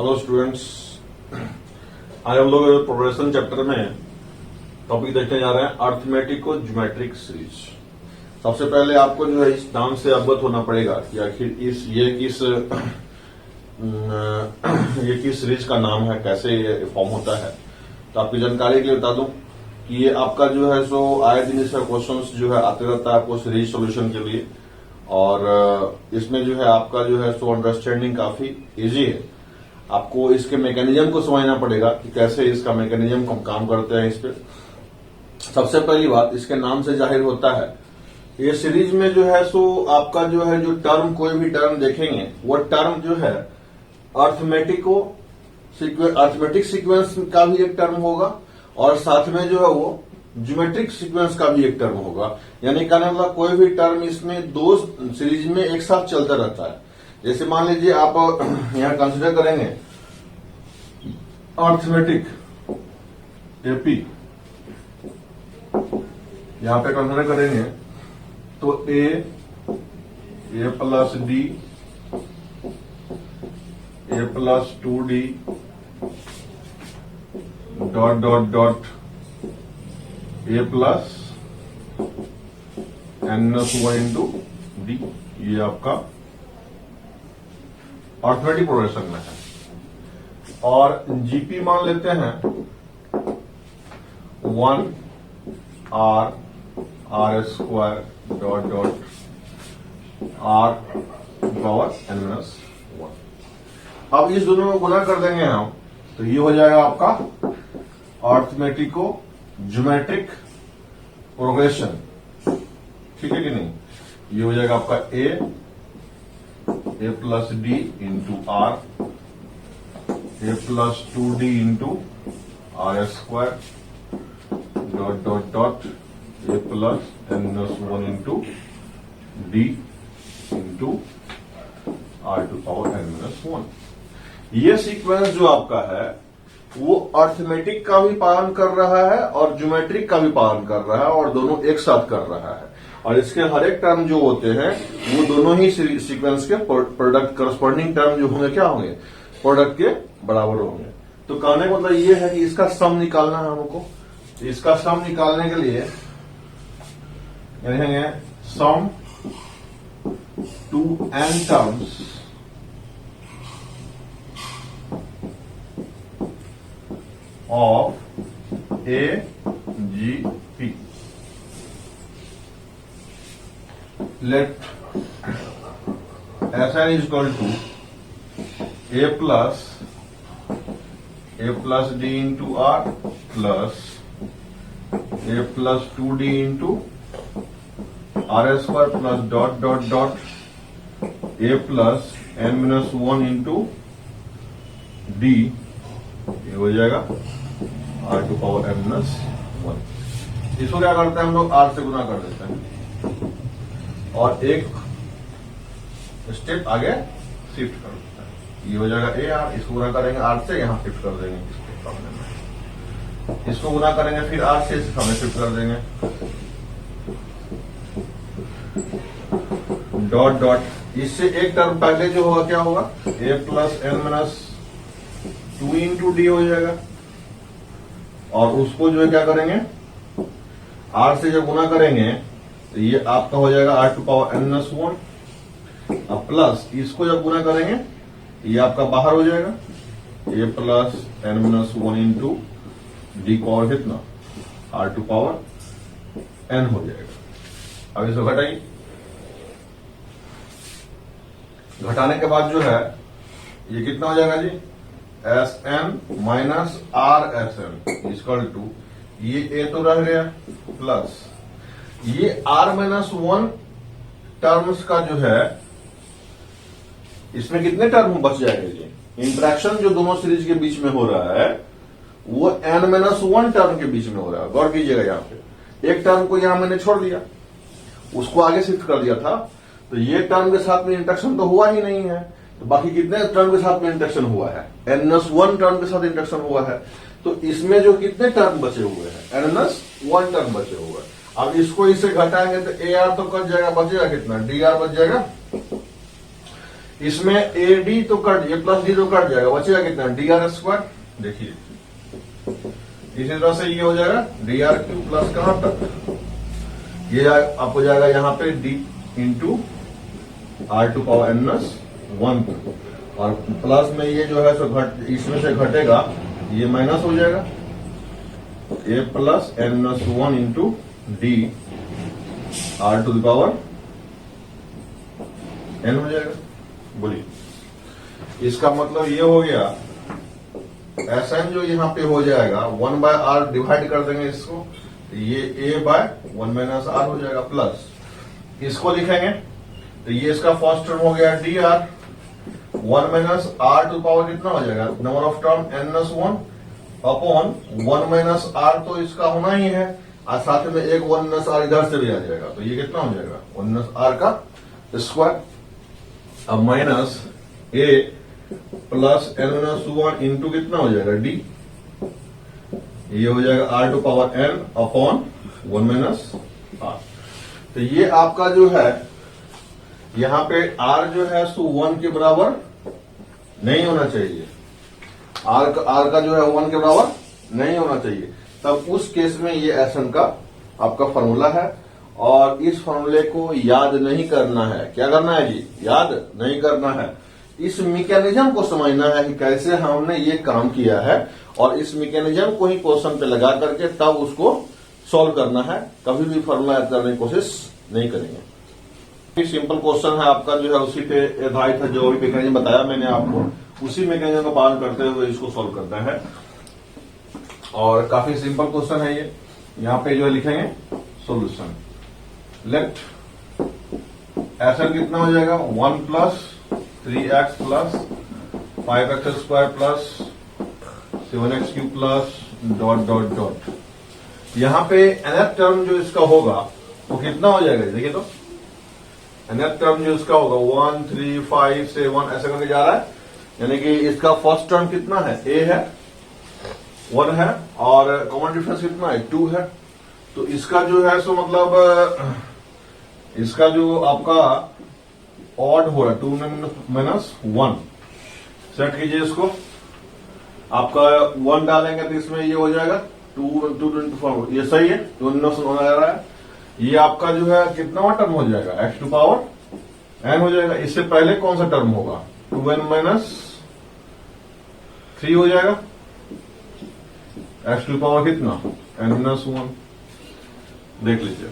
Hello students, आज हम लोग प्रोग्रेशन चैप्टर में टॉपिक देखने जा रहे हैं अर्थमेटिक और ज्योमेट्रिक सीरीज। सबसे पहले आपको जो है इस नाम से अवगत होना पड़ेगा कि आखिर ये किस सीरीज का नाम है, कैसे ये फॉर्म होता है। तो आपकी जानकारी के लिए बता दूं कि ये आपका जो है सो आए दिन इसका क्वेश्चंस जो है आते रहता है आपको सीरीज सॉल्यूशन के लिए, और इसमें जो है आपका जो है सो अंडरस्टैंडिंग काफी इजी है। आपको इसके मैकेनिज्म को समझना पड़ेगा कि कैसे इसका मैकेनिज्म काम करते हैं। इस पे सबसे पहली बात इसके नाम से जाहिर होता है, ये सीरीज में जो है सो आपका जो है जो टर्म, कोई भी टर्म देखेंगे वो टर्म जो है अर्थमेटिक सीक्वेंस का भी एक टर्म होगा और साथ में जो है वो ज्योमेट्रिक सीक्वेंस का भी एक टर्म होगा। यानी कहने वाला कोई भी टर्म इसमें दो सीरीज में एक साथ चलता रहता है। जैसे मान लीजिए आप यहां कंसिडर करेंगे अर्थमेटिक एपी, यहां पे कंसिडर करेंगे तो a plus d, a plus 2d dot dot dot a plus n-1 into d, ये आपका अर्थमेटिक प्रोग्रेशन में है। और जीपी मान लेते हैं 1 r square dot dot r power n-1। अब इस दोनों को गुना कर देंगे हम, तो ये हो जाएगा आपका अर्थमेटिको ज्योमेट्रिक प्रोग्रेशन। ठीक है कि नहीं? ये हो जाएगा आपका a plus d into r, a plus 2d into r square dot dot dot a plus n-1 into d into r to power n-1। ये सीक्वेंस जो आपका है वो अर्थमेटिक का भी पालन कर रहा है और ज्योमेट्रिक का भी पालन कर रहा है, और दोनों एक साथ कर रहा है। और इसके हर एक टर्म जो होते हैं वो दोनों ही सीक्वेंस के प्रोडक्ट करस्पॉन्डिंग टर्म जो होंगे क्या होंगे, प्रोडक्ट के बराबर होंगे। तो कहने का मतलब ये है कि इसका सम निकालना है हमको। इसका सम निकालने के लिए लिखेंगे sum to n terms of A G P. Let Sn is equal to A plus D into R plus A plus 2D into R square plus dot dot dot A plus n-1 into D, ये हो जाएगा r to power n-1। इसको क्या करते हैं हम लोग, r से गुना कर देते हैं और एक स्टेप आगे शिफ्ट कर देते हैं। ये हो जाएगा ए आर, इसको गुना करेंगे r से, यहां शिफ्ट कर देंगे इसके सामने में। इसको गुना करेंगे फिर r से, इसके सामने शिफ्ट कर देंगे डॉट डॉट। इससे एक टर्म पहले जो होगा क्या होगा, a plus n-2 into D हो जाएगा, और उसको जो है क्या करेंगे r से जब गुना करेंगे तो ये आपका हो जाएगा r टू पावर n-1, अब प्लस इसको जब गुना करेंगे ये आपका बाहर हो जाएगा a plus n-1 into D power कितना r टू पावर n हो जाएगा। अब इसको घटाइए, घटाने के बाद जो है ये कितना हो जाएगा जी, Sn minus r Sn equal to, ये ए तो रह गया प्लस ये r-1 टर्म्स का जो है, इसमें कितने टर्म बच जाएंगे जी। इंटरेक्शन जो दोनों सीरीज के बीच में हो रहा है वो n-1 टर्म के बीच में हो रहा है। गौर कीजिएगा, यहां पे एक टर्म को यहां मैंने छोड़ दिया, उसको आगे शिफ्ट कर दिया था, तो ये टर्म के साथ में इंटरेक्शन तो हुआ ही नहीं है। तो बाकी कितने टर्म के साथ में इंटरेक्शन हुआ है, n-1 टर्म के साथ इंटरेक्शन हुआ है। तो इसमें जो कितने टर्म बचे हुए हैं, n-1 टर्म बचे हुए हैं। अब इसको इससे घटाएंगे तो ए आर तो कट जाएगा, बचेगा कितना, डी आर बच जाएगा। इसमें ए डी तो कट, ए प्लस डी तो कट जाएगा, बचेगा कितना, डी आर स्क्वायर। देखिए इसी तरह से ये हो जाएगा डी आर क्यू प्लस कहां तक, ये आपको जाएगा यहाँ पे d into r to power n plus 1 तक, और प्लस में ये जो है सो इसमें से घटेगा, ये माइनस हो जाएगा, a plus n plus 1 into d r to the power n हो जाएगा। बोलिए, इसका मतलब ये हो गया एस एन जो यहाँ पे हो जाएगा 1 बाय आर, डिवाइड कर देंगे इसको, ये ए बाय 1 माइनस आर हो जाएगा, प्लस इसको लिखेंगे तो ये इसका फर्स्ट टर्म हो गया d r 1 minus r to power कितना हो जाएगा, number of term n plus 1 upon 1 minus r, तो इसका होना ही है, और साथ में एक 1 माइनस आर इधर से भी आ जाएगा, तो ये कितना हो जाएगा 1 माइनस आर का स्क्वायर। अब minus a plus n minus 1 into कितना हो जाएगा डी, ये हो जाएगा r to power n upon 1 minus r. तो ये आपका जो है यहां पे आर जो है सो 1 के बराबर नहीं होना चाहिए, आर का जो है 1 के बराबर नहीं होना चाहिए, तब उस केस में ये एस एन का आपका फॉर्मूला है, और इस फॉर्मूले को याद नहीं करना है। क्या करना है जी, याद नहीं करना है, इस मैकेनिज्म को समझना है कि कैसे हमने ये काम किया है, और इस मैकेनिज्म को ही क्वेश्चन पे लगा करके तब उसको सॉल्व करना है, कभी भी फॉर्मूला याद करने की कोशिश नहीं करेंगे। सिंपल क्वेश्चन है आपका जो है उसी पे आधारित है, जो भी मैकेनिज्म बताया मैंने आपको उसी मैकेनिज्म का पालन करते हुए इसको सॉल्व करना है, और काफी सिंपल क्वेश्चन है ये। यहाँ पे जो है लिखेंगे सॉल्यूशन, लेट एस एन कितना हो जाएगा 1 plus 3x plus 5x square plus 7x cube plus dot dot dot. यहां पे nth टर्म जो इसका होगा वो कितना हो जाएगा, देखिए तो nth टर्म जो इसका होगा 1 3 5 7 ऐसा करके जा रहा है, यानी कि इसका फर्स्ट टर्म कितना है, a है 1 है, और कॉमन डिफरेंस कितना है 2 है, तो इसका जो है सो मतलब इसका जो आपका ऑड हो रहा है 2 माइनस 1, सेट कीजिए इसको, आपका 1 डालेंगे तो इसमें ये हो जाएगा 2 ये सही है, 2 माइनस 1 आ रहा है, ये आपका जो है कितना टर्म हो जाएगा x टू पावर n हो जाएगा। इससे पहले कौन सा टर्म होगा 2n माइनस 3 हो जाएगा, x टू पावर कितना n माइनस 1, देख लीजिए।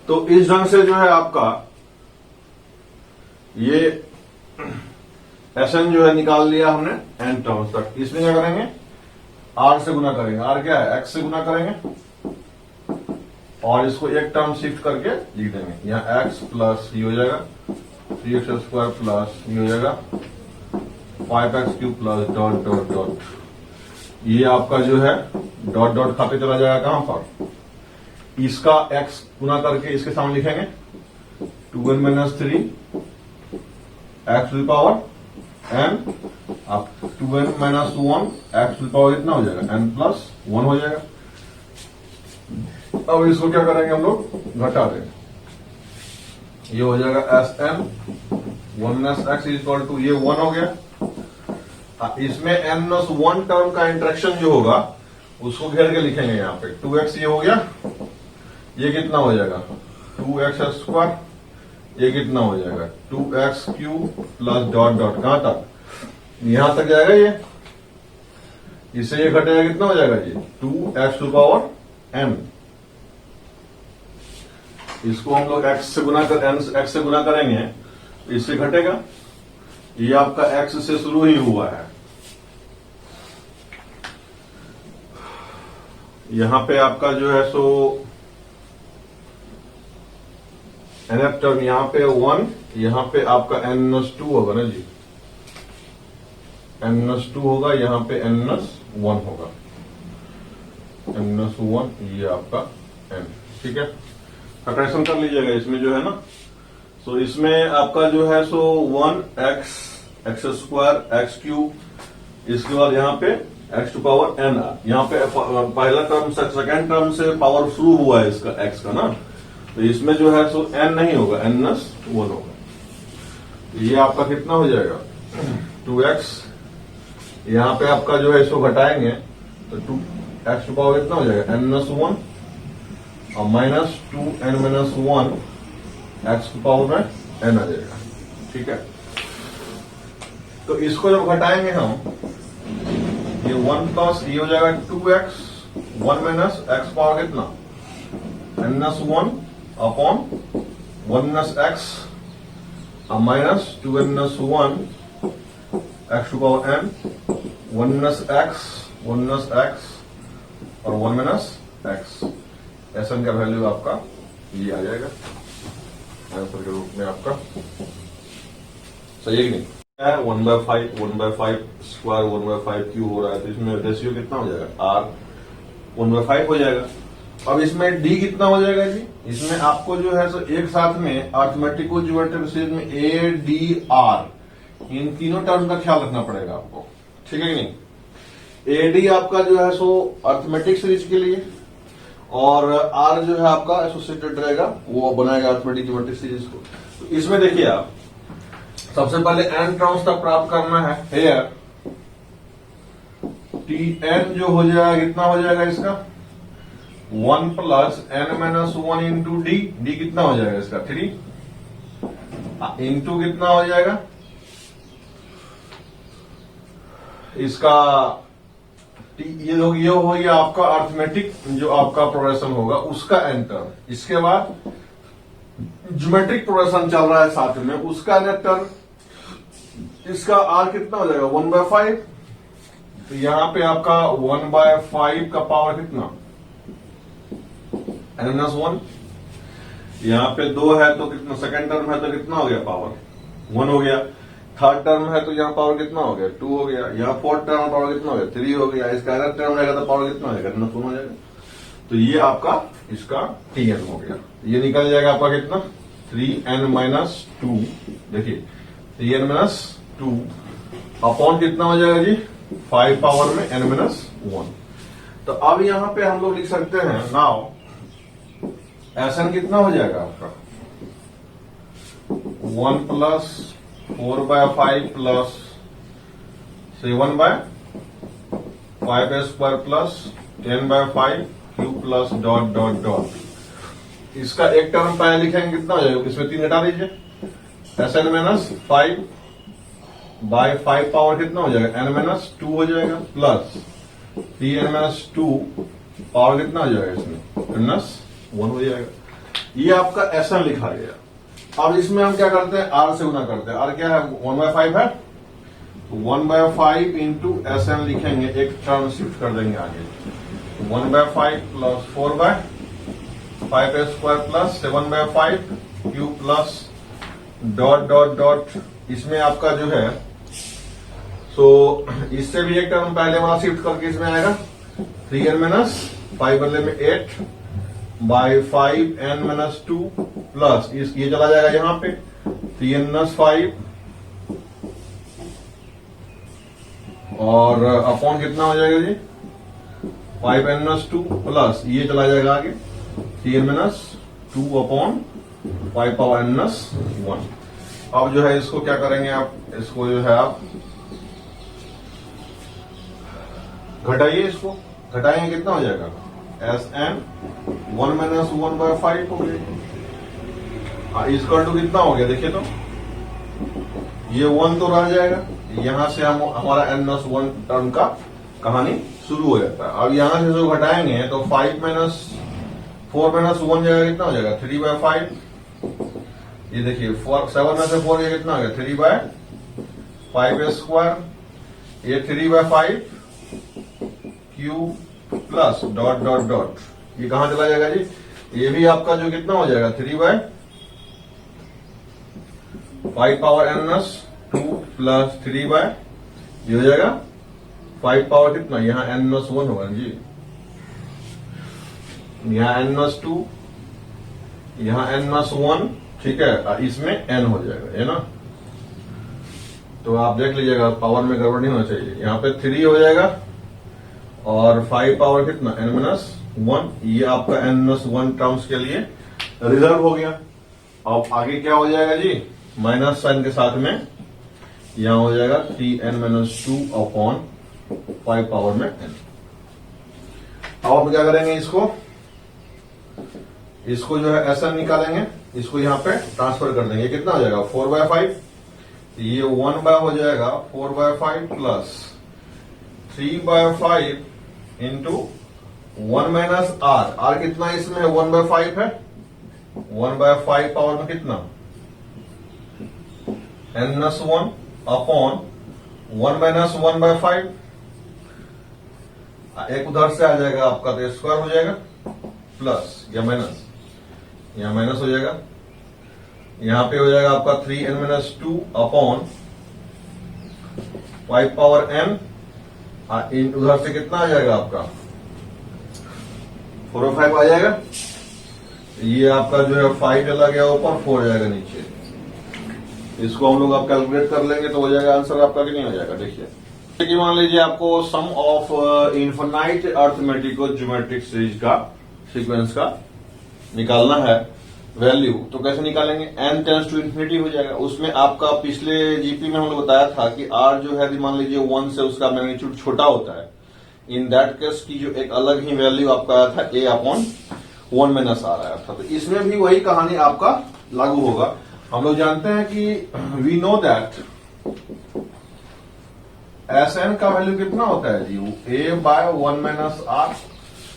तो इस ढंग से जो है आपका ये एस एन जो है निकाल लिया हमने एन टर्म्स तक। इसमें क्या करेंगे, आर से गुना करेंगे, आर क्या है एक्स से गुना करेंगे, और इसको एक टर्म शिफ्ट करके लिख देंगे, यहाँ एक्स प्लस ये हो जाएगा 3x स्क्वायर प्लस ये हो जाएगा 5x cube plus dot dot dot, ये आपका जो है डॉट डॉट खाते चला जाएगा कहां पर, इसका x गुना करके इसके सामने लिखेंगे 2n minus 3 x to the power n, अब 2n minus 1 x to the power कितना हो जाएगा n प्लस 1 हो जाएगा। अब इसको क्या करेंगे हम लोग, घटा देंगे, ये हो जाएगा S n 1 minus x equal to ये 1 हो गया। इसमें n प्लस 1 टर्म का इंटरेक्शन जो होगा उसको घेर के लिखेंगे, यहाँ पे 2x ये हो गया, ये कितना हो जाएगा 2x स्क्वायर, ये कितना हो जाएगा 2x cube plus dot dot कहां तक, यहां तक जाएगा ये, इससे ये घटेगा कितना हो जाएगा जी 2x टू पावर n, इसको हम लोग x से गुना कर x से गुना करेंगे, इससे घटेगा, ये आपका x से शुरू ही हुआ है, यहां पे आपका जो है सो nth टर्म यहां पे 1, यहां पे आपका n-2 होगा ना जी, n-2 होगा, यहां पे n-1 होगा, n-1 ये आपका n, ठीक है, सब्ट्रैक्शन कर लीजिएगा इसमें जो है ना। सो इसमें आपका जो है सो 1x x square x cube, इसके बाद यहाँ पे x टू पावर n, यहाँ पे पहला टर्म सेकेंड टर्म से पावर शुरू हुआ है इसका x का ना, तो इसमें जो है सो n नहीं होगा, n-1 होगा। ये आपका कितना हो जाएगा 2x, यहाँ पे आपका जो है इसको घटाएंगे तो 2x टू पावर कितना हो जाएगा n-1 और minus 2n-1 x to power में n आ जाएगा। ठीक है, तो इसको जब घटाएंगे हम, ये 1 प्लस ये हो जाएगा 2x, 1 माइनस x पावर कितना n-1 upon 1 minus x minus 2n-1 x to power n, 1 minus x और 1 माइनस x। एसन का वैल्यू आपका ये आ जाएगा आंसर के रूप में आपका। सही है कि नहीं? 1/5 1/5 स्क्वायर 1/5 क्यू हो रहा है, तो इसमें रेशियो कितना हो जाएगा r 1/5 हो जाएगा। अब इसमें d कितना हो जाएगा जी? इसमें आपको जो है सो एक साथ में अर्थमेटिको ज्योमेट्रिक सीरीज में a d r इन तीनों टर्म का ख्याल रखना पड़ेगा आपको। ठीक है कि नहीं? a d आपका जो है सो अर्थमेटिक सीरीज के लिए और r जो है आपका एसोसिएटेड रहेगा, वो बनाएगा अर्थमेटिक ज्योमेट्रिक सीरीज को। तो इसमें देखिए आप सबसे पहले n टर्म्स तक प्राप्त करना है। हेयर tn जो हो जाएगा कितना हो जाएगा इसका 1 plus n-1 into D. D कितना हो जाएगा इसका 3 इंटू कितना हो जाएगा इसका ये हो गया आपका अर्थमेटिक जो आपका प्रोग्रेशन होगा उसका n टर्म। इसके बाद ज्योमेट्रिक प्रोग्रेशन चल रहा है साथ में, उसका n टर्म, इसका r कितना हो जाएगा 1/5। तो यहां पे आपका 1/5 का पावर कितना n-1, यहां पे 2 है तो कितना, सेकंड टर्म है तो कितना हो गया पावर 1 हो गया, थर्ड टर्म है तो यहाँ पावर कितना हो गया 2 हो गया, यहाँ फोर्थ टर्म पावर कितना हो गया 3 हो गया, इसका अगर टर्म रहेगा तो पावर कितना हो जाएगा n-1 हो जाएगा। तो ये आपका इसका tn हो गया, ये निकल जाएगा आपका कितना 3n-2। देखिए 3n-2 अपॉन कितना हो जाएगा जी 5 पावर में n-1। तो अब यहां पे हम लोग लिख सकते हैं नाउ Sn कितना हो जाएगा आपका 1 plus 4/5 plus 7/5 square plus 10/5 Q plus dot dot dot. इसका एक टर्म पहले लिखेंगे कितना हो जाएगा, इसमें 3 घटा दीजिए Sn-5/5 पावर कितना हो जाएगा n-2 हो जाएगा प्लस 3n-2 पावर कितना हो जाएगा इसमें -1 हो जाएगा। ये आपका Sn लिखा गया। अब इसमें हम क्या करते हैं r से गुना करते हैं। r क्या है 1/5 है, तो 1/5 इंटू Sn लिखेंगे, एक टर्म शिफ्ट कर देंगे आगे, 1/5 plus 4/5 square plus 7/5 Q plus dot dot dot. इसमें आपका जो है सो इससे भी एक टर्म पहले वाला शिफ्ट करके इसमें आएगा 3n-5 बदले में 8/5n-2 प्लस ये चला जाएगा यहां पे 3n-5 और अपॉन कितना हो जाएगा जी 5n-2 प्लस ये चला जाएगा आगे 3n-2 अपॉन 5 पावर n-1। अब जो है इसको क्या करेंगे आप, इसको जो है आप घटाइए, इसको घटाएंगे कितना हो जाएगा Sn 1-1/5 हो गया, इसका टू कितना हो गया देखिए, तो ये 1 तो रह जाएगा, यहां से हम हमारा n-1 टर्म का कहानी शुरू हो जाता है। अब यहां से जो घटाएंगे तो 5 - 4-1 जाएगा कितना हो जाएगा 3/5। ये देखिए 7 में से 4 ये कितना हो गया 3/5 स्क्वायर, ये 3/5 Q plus dot dot dot, ये कहां चला जाएगा जी, ये भी आपका जो कितना हो जाएगा 3/5 पावर n-2 प्लस 3 ये हो जाएगा 5 पावर कितना, यहां n-1 होगा जी, यहां n-2 यहां n-1, ठीक है, इसमें n हो जाएगा, है ना। तो आप देख लीजिएगा पावर में गड़बड़ नहीं होना चाहिए, यहां पे 3 हो जाएगा और 5 पावर कितना n-1, ये आपका n-1 टर्म्स के लिए रिजर्व हो गया। अब आगे क्या हो जाएगा जी, माइनस साइन के साथ में यहां हो जाएगा Tn-2 अपॉन 5 पावर में n। अब हम क्या करेंगे, इसको जो है Sn निकालेंगे, इसको यहां पे ट्रांसफर कर देंगे। कितना हो जाएगा 4/5, ये 1 हो जाएगा 4/5 plus 3/5 into 1 minus r। r कितना इसमें है 1/5 है, 1/5 पावर में कितना n-1 अपॉन 1 माइनस 1/5। एक उधर से आ जाएगा आपका, तो स्क्वायर हो जाएगा प्लस या माइनस, यहां माइनस हो जाएगा, यहां पे हो जाएगा आपका 3n-2 अपॉन 5 पावर n। उधर से कितना आ जाएगा आपका 4/5 आ जाएगा। ये आपका जो है 5 चला गया ऊपर, 4 जाएगा नीचे। इसको हम लोग आप कैलकुलेट कर लेंगे तो हो जाएगा आंसर आपका कि नहीं हो जाएगा। देखिए कि मान लीजिए आपको सम ऑफ इन्फिनाइट अर्थमेटिक और ज्योमेट्रिक सीरीज का सीक्वेंस का निकालना है वैल्यू, तो कैसे निकालेंगे, n टेंड्स टू इन्फिनिटी हो जाएगा। उसमें आपका पिछले जीपी में हम लोग बताया था कि r जो है मान लीजिए 1 से उसका मैग्नीट्यूड छोटा होता है, इन दैट केस की जो एक अलग ही वैल्यू आपका आया था a अपॉन 1 माइनस r आया था। तो इसमें भी वही कहानी आपका लागू होगा। हम लोग जानते हैं कि वी नो दैट Sn का वैल्यू कितना होता है जी, a/1 minus r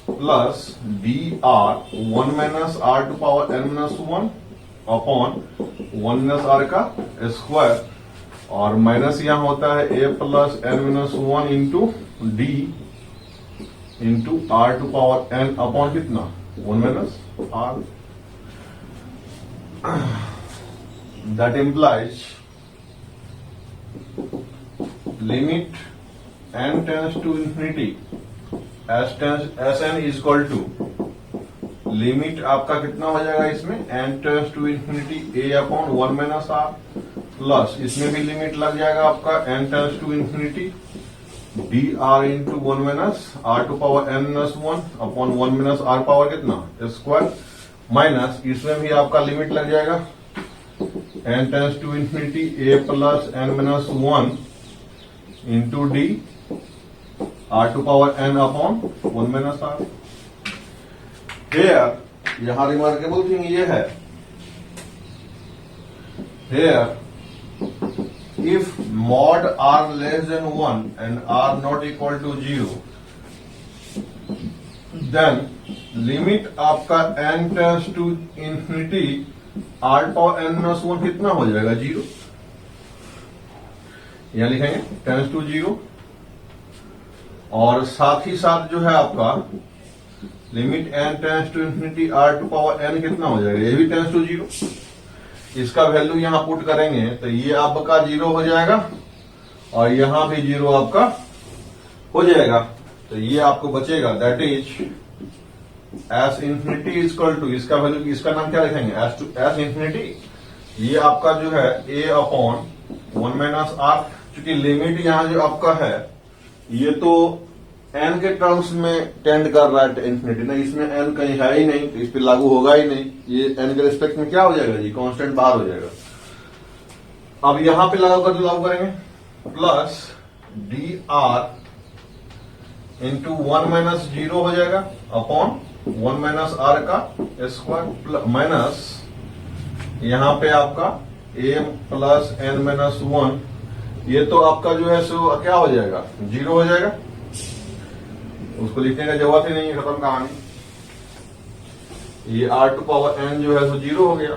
plus dr 1 minus r to power n-1 upon 1 minus r का स्क्वायर, और माइनस यहां होता है a plus n-1 into d into r to power n upon कितना 1 minus r। That implies limit n tends to infinity Sn is equal to limit आपका कितना हो जाएगा इसमें n tends to infinity a upon 1 minus r plus इसमें भी limit लग जाएगा आपका n tends to infinity dr into 1 minus r to power n-1 upon 1 minus r power कितना स्क्वायर, माइनस इसमें भी आपका लिमिट लग जाएगा n tends to infinity a plus n-1 into d r to power n upon 1 minus r। Here यहां remarkable thing ये है, here if mod r less than 1 and r not equal to 0, then limit आपका n tends to infinity r power n-1 कितना हो जाएगा 0। यहां लिखेंगे tends to 0, और साथ ही साथ जो है आपका limit n tends to infinity r to power n कितना हो जाएगा, ये भी टेंड्स टू 0। इसका वैल्यू यहां पुट करेंगे तो ये आपका 0 हो जाएगा और यहां भी 0 आपका हो जाएगा। तो ये आपको बचेगा that is s infinity is equal to, इसका वैल्यू, इसका नाम क्या लिखेंगे एस इंफिनिटी। ये आपका जो है a अपॉन 1 माइनस r, क्योंकि लिमिट यहां जो आपका है ये तो n के टर्म्स में टेंड कर रहा है इंफिनिटी ना, इसमें n कहीं है ही नहीं तो इस पर लागू होगा ही नहीं। ये n के रिस्पेक्ट में क्या हो जाएगा जी, कांस्टेंट बाहर हो जाएगा। अब यहां पे लागू करेंगे प्लस dr इंटू 1 माइनस 0 हो जाएगा अपॉन 1 माइनस r का स्क्वायर माइनस यहां पे आपका a प्लस n-1, ये तो आपका जो है सो क्या हो जाएगा 0 हो जाएगा, उसको लिखने का जरूरत ही नहीं है, खत्म कहानी। ये r टू पावर n जो है सो 0 हो गया।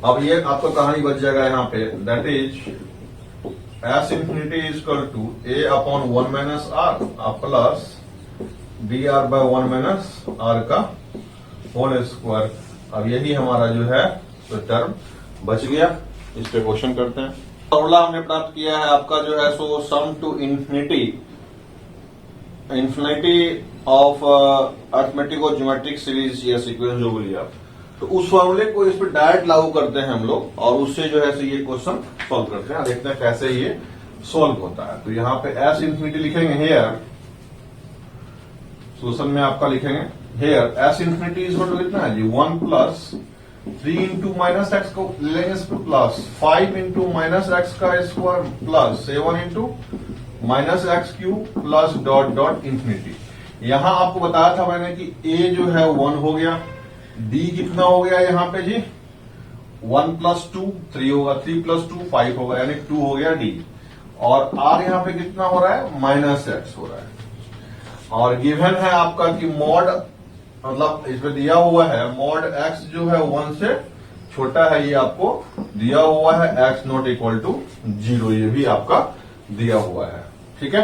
अब ये आपका कहानी बच जाएगा यहाँ पे that is s infinity is equal to a upon 1 minus r plus dr by 1 minus r का होल स्क्वायर। अब यही हमारा जो है तो टर्म बच गया। इस पे क्वेश्चन करते हैं। फॉर्मूला हमने प्राप्त किया है आपका जो है सो सम टू इंफिनिटी ऑफ अर्थमेटिक और ज्योमेट्रिक सीरीज या सीक्वेंस जो बोलिए आप, तो उस फॉर्मूले को इस पर डायरेक्ट लागू करते हैं हम लोग और उससे जो है सो ये क्वेश्चन सॉल्व करते हैं, देखते हैं कैसे ये सॉल्व होता है। तो यहाँ पे एस इंफिनिटी लिखेंगे हेयर, सोल्यूशन में आपका लिखेंगे here s infinity is equal to कितना है जी 1 प्लस 3 इंटू माइनस एक्स को लेंगे इस पर प्लस, 5 इंटू माइनस एक्स का square plus 7 into minus x cube plus dot dot infinity. यहां आपको बताया था मैंने कि a जो है 1 हो गया, d कितना हो गया यहाँ पे जी 1 प्लस 2 3 होगा, 3 प्लस 2 5 होगा, यानी 2 हो गया d, और r यहाँ पे कितना हो रहा है माइनस एक्स हो रहा है। और गिवन है आपका कि मॉड, मतलब इसमें दिया हुआ है मॉड x जो है 1 से छोटा है, ये आपको दिया हुआ है x नॉट इक्वल टू 0, ये भी आपका दिया हुआ है। ठीक है,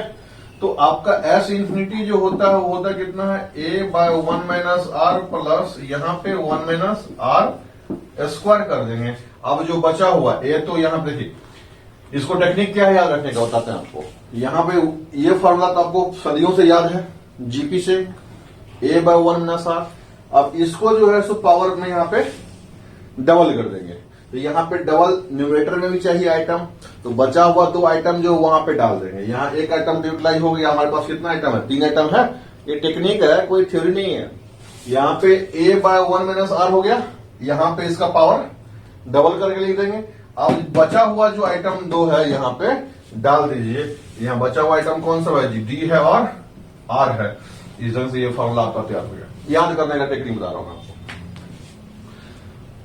तो आपका s इंफिनिटी जो होता है वो होता कितना है a by 1 minus r plus यहाँ पे 1 माइनस आर स्क्वायर कर देंगे। अब जो बचा हुआ a, तो यहाँ पे देखिए इसको टेक्निक क्या है याद रखने का बताते हैं आपको। यहाँ पे ये फॉर्मूला तो आपको सदियों से याद है जीपी से, a बाय 1 माइनस आर। अब इसको जो है सो पावर में यहाँ पे डबल कर देंगे, तो यहाँ पे डबल न्यूमरेटर में भी चाहिए आइटम, तो बचा हुआ 2 आइटम जो वहां पे डाल देंगे। यहाँ एक आइटम यूटिलाइज हो गया, हमारे पास कितना आइटम है 3 आइटम है। ये टेक्निक है, कोई थ्योरी नहीं है। यहाँ पे a बाय 1 माइनस आर हो गया, यहाँ पे इसका पावर डबल करके लिख देंगे। अब बचा हुआ जो आइटम 2 है यहाँ पे डाल दीजिए। यहाँ बचा हुआ आइटम कौन सा है जी, डी है और आर है। इस तरह से ये फॉर्मूला आपका तैयार हो गया। याद करने का टेक्निक बता रहा हूं आपको।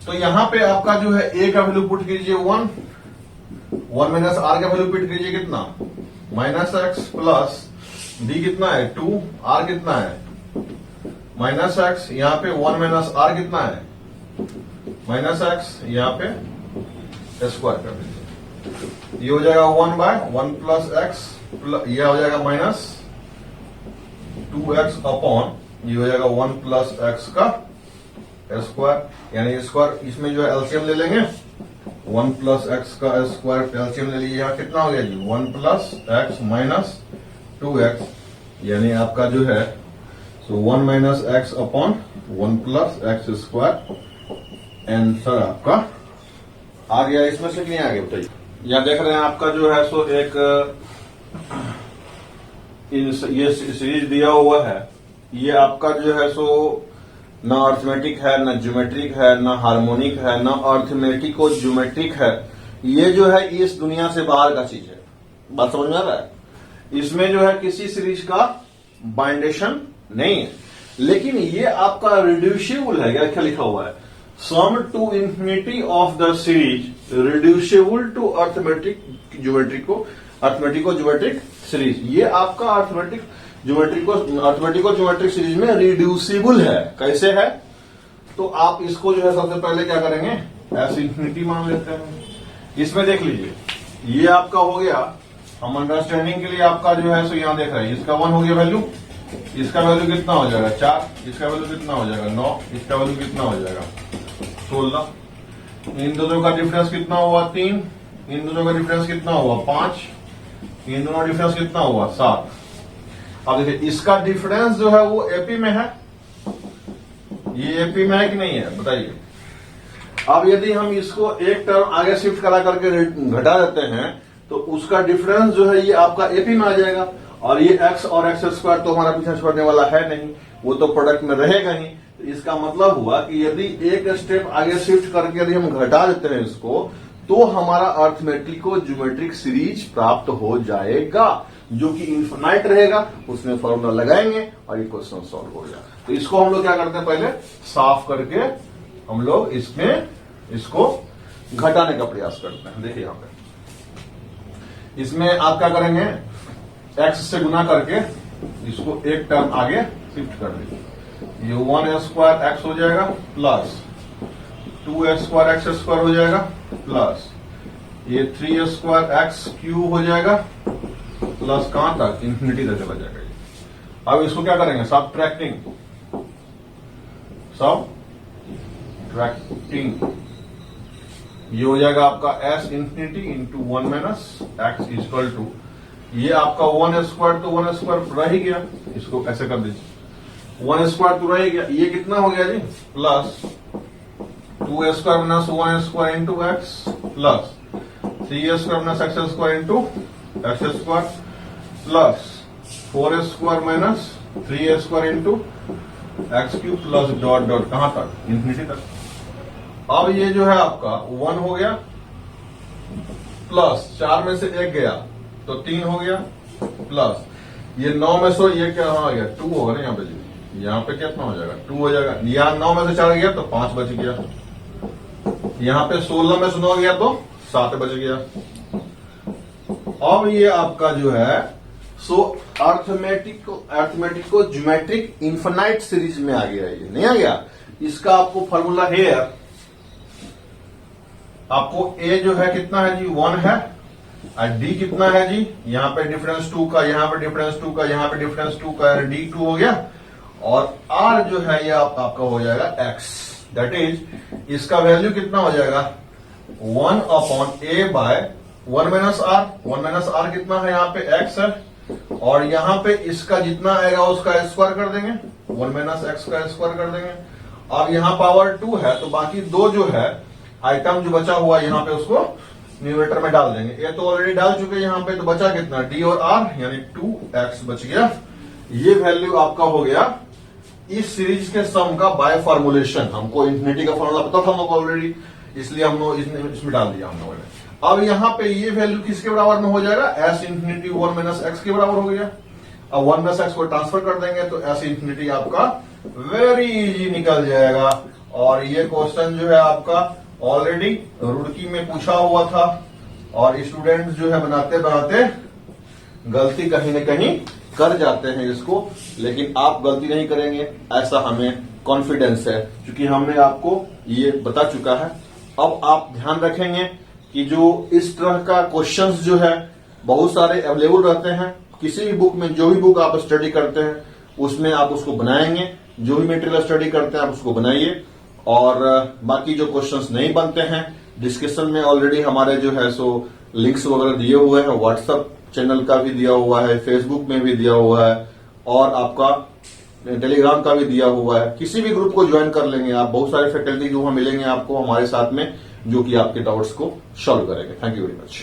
तो यहां पे आपका जो है a का वैल्यू पुट कीजिए 1 माइनस आर का वैल्यू पुट कीजिए कितना माइनस एक्स, प्लस d कितना है 2, r कितना है माइनस एक्स, यहाँ पे 1 माइनस आर कितना है माइनस एक्स, यहाँ पे स्क्वायर कर दीजिए। ये हो जाएगा 1 बाय 1 प्लस एक्स, यह हो जाएगा माइनस 2x अपॉन, ये हो जाएगा 1 प्लस एक्स का स्क्वायर, यानी स्क्वायर इसमें जो है एलसीएम ले लेंगे। 1 प्लस एक्स का स्क्वायर एलसीएम ले लीजिए, यहाँ कितना हो गया जी 1 प्लस एक्स माइनस 2x, यानी आपका जो है सो 1 minus x upon 1 plus x square. Answer आपका आ गया। इसमें से नहीं आ गया बताइए। यहाँ देख रहे हैं आपका जो है सो एक ये सीरीज दिया हुआ है। ये आपका जो है सो ना अर्थमेटिक है, ना ज्योमेट्रिक है, ना हार्मोनिक है, ना अर्थमेटिक और ज्योमेट्रिक है। ये जो है इस दुनिया से बाहर का चीज है। बात समझ में आ रहा है? इसमें जो है किसी सीरीज का बाइंडेशन नहीं है, लेकिन ये आपका रिड्यूसिबल है। क्या लिखा हुआ है, sum to infinity of the series reducible to arithmetic geometric series. ये आपका अर्थमेटिक ज्योमेट्रिक सीरीज में रिड्यूसिबल है। कैसे है, तो आप इसको जो है सबसे पहले क्या करेंगे एस इंफिनिटी मान लेते हैं। इसमें देख लीजिए ये आपका हो गया, हम अंडरस्टैंडिंग के लिए आपका जो है सो यहां देख रहे हैं, इसका 1 हो गया वैल्यू, इसका वैल्यू कितना हो जाएगा 4, इसका वैल्यू कितना हो जाएगा 9, इसका वैल्यू कितना हो जाएगा 16। इन दोनों का डिफरेंस कितना हुआ 3, इन दोनों का डिफरेंस कितना हुआ 5, इन दोनों का डिफरेंस कितना हुआ 7। अब देखिए इसका डिफरेंस जो है वो एपी में है, ये एपी में है कि नहीं है बताइए। अब यदि हम इसको एक टर्म आगे शिफ्ट करा करके घटा देते हैं तो उसका डिफरेंस जो है ये आपका एपी में आ जाएगा, और ये एक्स और एक्स स्क्वायर तो हमारा पीछे छोड़ने वाला है नहीं, वो तो प्रोडक्ट में रहेगा ही। तो इसका मतलब हुआ कि यदि एक स्टेप आगे शिफ्ट करके यदि हम घटा देते हैं इसको, तो हमारा अर्थमेटिक और ज्योमेट्रिक सीरीज प्राप्त हो जाएगा, जो कि इन्फिनाइट रहेगा। उसमें फॉर्मूला लगाएंगे और ये क्वेश्चन सॉल्व हो जाएगा। तो इसको हम लोग क्या करते हैं, पहले साफ करके हम लोग इसमें इसको घटाने का प्रयास करते हैं। देखिए यहां पे इसमें आप क्या करेंगे, एक्स से गुना करके इसको एक टर्म आगे शिफ्ट कर देंगे। ये 1 स्क्वायर एक्स हो जाएगा प्लस 2 स्क्वायर एक्स स्क्वायर हो जाएगा प्लस ये 3 स्क्वायर एक्स क्यूब हो जाएगा प्लस कहां तक इंफिनिटी तक चला जाएगा। अब इसको क्या करेंगे, सबट्रैक्टिंग ये हो जाएगा आपका s infinity into 1 minus x equal to, ये आपका 1 स्क्वायर तो 1 स्क्वायर रह ही गया, इसको ऐसे कर दीजिए 1 स्क्वायर तो रह ही गया। ये कितना हो गया जी plus 2 square minus 1 square into x plus 3 square minus x square into x square plus 4 square minus 3 square into x cube plus dot dot कहां तक इंफिनिटी तक। अब ये जो है आपका 1 हो गया, प्लस 4 में से 1 गया तो 3 हो गया, प्लस ये 9 में से ये क्या हो गया 2 होगा ना, यहाँ पे जी यहाँ पे कितना हो जाएगा 2 हो जाएगा। यहाँ 9 में से 4 गया तो 5 बच गया, यहाँ पे 16 में से 9 गया तो 7 बच गया। अब ये आपका जो है सो अर्थमेटिक को ज्योमेट्रिक इन्फिनाइट सीरीज में आ गया, ये नहीं आ गया। इसका आपको फॉर्मूला है, आपको ए जो है कितना है जी 1 है, और डी कितना है जी, यहाँ पे डिफरेंस 2 का, यहाँ पे डिफरेंस 2 का, यहाँ पे डिफरेंस 2 का, डी 2 हो गया। और आर जो है ये आपका हो जाएगा एक्स, दैट इज इसका वैल्यू कितना हो जाएगा 1 upon a by 1 minus r. 1 minus r कितना है, यहाँ पे एक्स है, और यहाँ पे इसका जितना आएगा उसका स्क्वायर कर देंगे, 1 माइनस एक्स का स्क्वायर कर देंगे। और यहाँ पावर 2 है तो बाकी 2 जो है आइटम जो बचा हुआ यहाँ पे उसको न्यूमरेटर में डाल देंगे। ये तो ऑलरेडी डाल चुके हैं यहाँ पे, तो बचा कितना डी और आर यानी 2x बच गया। ये वैल्यू आपका हो गया इस सीरीज के सम का बाय फॉर्मुलेशन। हमको इंफिनिटी का फॉर्मूला पता था हम लोग ऑलरेडी, इसलिए हम लोग इसमें डाल दिया हम लोगों ने। अब यहाँ पे ये वैल्यू किसके बराबर में हो जाएगा, एस इंफिनिटी 1 माइनस एक्स के बराबर हो गया। अब 1 माइनस एक्स को ट्रांसफर कर देंगे तो एस इंफिनिटी आपका वेरी इजी निकल जाएगा। और ये क्वेश्चन जो है आपका ऑलरेडी रुड़की में पूछा हुआ था, और स्टूडेंट्स जो है बनाते बनाते गलती कहीं न कहीं कर जाते हैं इसको, लेकिन आप गलती नहीं करेंगे ऐसा हमें कॉन्फिडेंस है, क्योंकि हमने आपको ये बता चुका है। अब आप ध्यान रखेंगे कि जो इस तरह का क्वेश्चंस जो है बहुत सारे अवेलेबल रहते हैं, किसी भी बुक में, जो भी बुक आप स्टडी करते हैं उसमें आप उसको बनाएंगे, जो भी मटेरियल स्टडी करते हैं आप उसको बनाइए। और बाकी जो क्वेश्चंस नहीं बनते हैं डिस्कशन में ऑलरेडी हमारे जो है सो लिंक्स वगैरह दिए हुए हैं, व्हाट्सएप चैनल का भी दिया हुआ है, फेसबुक में भी दिया हुआ है, और आपका टेलीग्राम का भी दिया हुआ है। किसी भी ग्रुप को ज्वाइन कर लेंगे आप, बहुत सारे फैकल्टी जो वहां मिलेंगे आपको हमारे साथ में, जो कि आपके डाउट्स को सॉल्व करेंगे। Thank you very much.